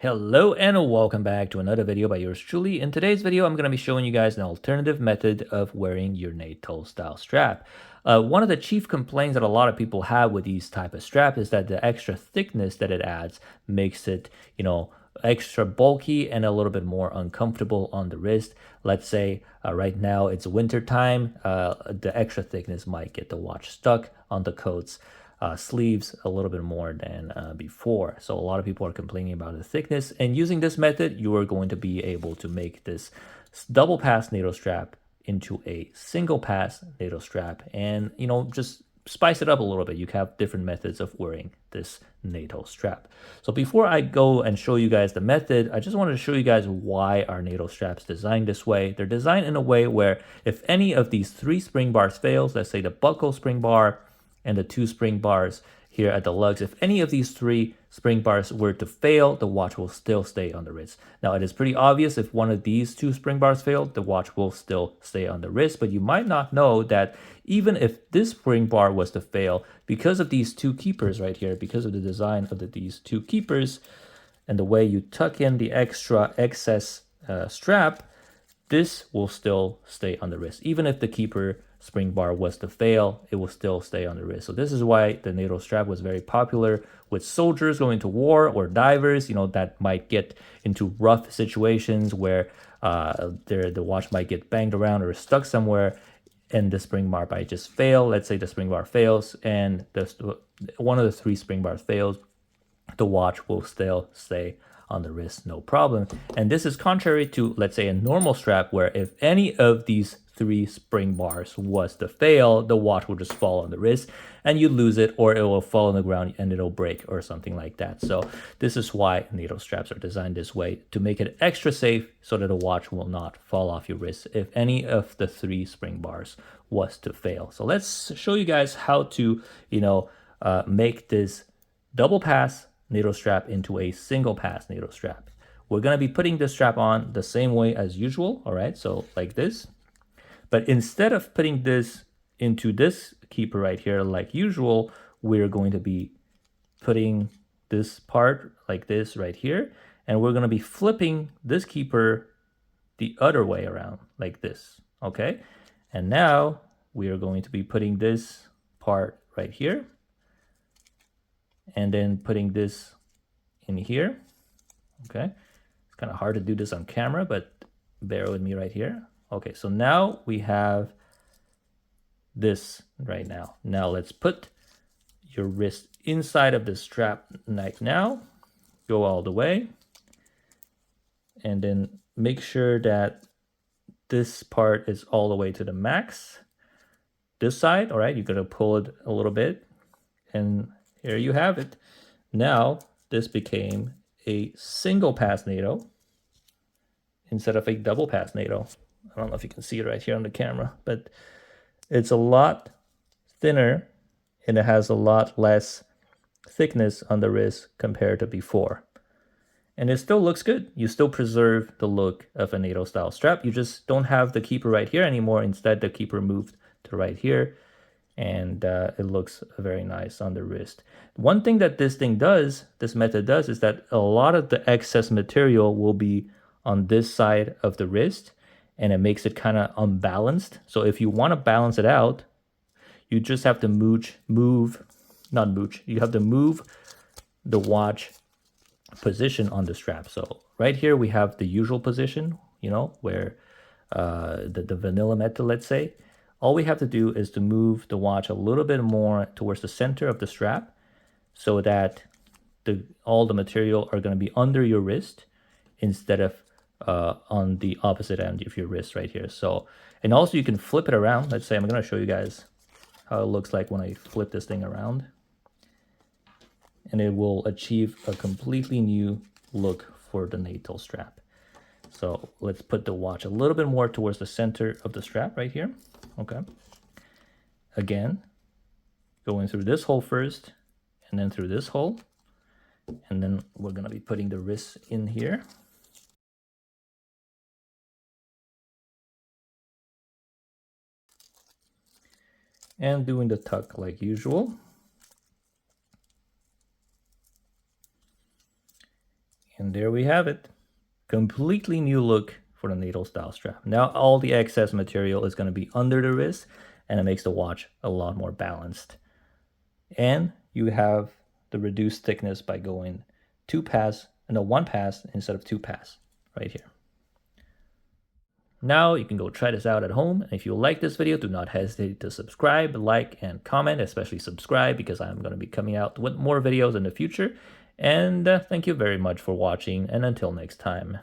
Hello and welcome back to another video by yours truly. In today's video, I'm going to be showing you guys an alternative method of wearing your NATO style strap. One of the chief complaints that a lot of people have with these type of straps is that the extra thickness that it adds makes it, extra bulky and a little bit more uncomfortable on the wrist. Let's say right now it's winter time, the extra thickness might get the watch stuck on the coats sleeves a little bit more than before. So a lot of people are complaining about the thickness. And using this method, you are going to be able to make this double pass NATO strap into a single pass NATO strap, and just spice it up a little bit. You have different methods of wearing this NATO strap. So before I go and show you guys the method, I just wanted to show you guys why our NATO straps designed this way. They're designed in a way where if any of these three spring bars fails, let's say the buckle spring bar and the two spring bars here at the lugs, if any of these three spring bars were to fail, the watch will still stay on the wrist. Now, it is pretty obvious if one of these two spring bars fail, the watch will still stay on the wrist, but you might not know that even if this spring bar was to fail, because of these two keepers right here, because of the design of these two keepers and the way you tuck in the excess strap, this will still stay on the wrist. Even if the keeper spring bar was to fail, it will still stay on the wrist. So this is why the NATO strap was very popular with soldiers going to war or divers, that might get into rough situations where the watch might get banged around or stuck somewhere and the spring bar might just fail. Let's say the spring bar fails and one of the three spring bars fails, the watch will still stay on the wrist, no problem. And this is contrary to, let's say, a normal strap where if any of these three spring bars was to fail, the watch will just fall on the wrist and you lose it, or it will fall on the ground and it'll break or something like that. So this is why NATO straps are designed this way, to make it extra safe so that the watch will not fall off your wrist if any of the three spring bars was to fail. So let's show you guys how to, make this double pass NATO strap into a single pass NATO strap. We're going to be putting this strap on the same way as usual, all right? So like this. But instead of putting this into this keeper right here like usual, we're going to be putting this part like this right here, and we're going to be flipping this keeper the other way around like this, okay? And now we are going to be putting this part right here and then putting this in here, okay? It's kind of hard to do this on camera, but bear with me right here. Okay, so now we have this right now. Now let's put your wrist inside of the strap like now, go all the way, and then make sure that this part is all the way to the max. This side, all right, you're gonna pull it a little bit, and here you have it. Now, this became a single pass NATO instead of a double pass NATO. I don't know if you can see it right here on the camera, but it's a lot thinner and it has a lot less thickness on the wrist compared to before. And it still looks good. You still preserve the look of a NATO style strap. You just don't have the keeper right here anymore. Instead, the keeper moved to right here, and it looks very nice on the wrist. One thing that this method does, is that a lot of the excess material will be on this side of the wrist, and it makes it kind of unbalanced. So if you want to balance it out, you just have to you have to move the watch position on the strap. So right here we have the usual position, where the vanilla method, let's say. All we have to do is to move the watch a little bit more towards the center of the strap so that all the material are going to be under your wrist instead of on the opposite end of your wrist right here. So, and also you can flip it around. Let's say I'm going to show you guys how it looks like when I flip this thing around. And it will achieve a completely new look for the NATO strap. So let's put the watch a little bit more towards the center of the strap right here. Okay. Again, going through this hole first, and then through this hole. And then we're going to be putting the wrist in here. And doing the tuck like usual. And there we have it. Completely new look for the NATO style strap. Now all the excess material is going to be under the wrist, and it makes the watch a lot more balanced. And you have the reduced thickness by going one pass instead of two pass right here. Now you can go try this out at home. And if you like this video, do not hesitate to subscribe, like, and comment, especially subscribe because I'm going to be coming out with more videos in the future. And thank you very much for watching, and until next time.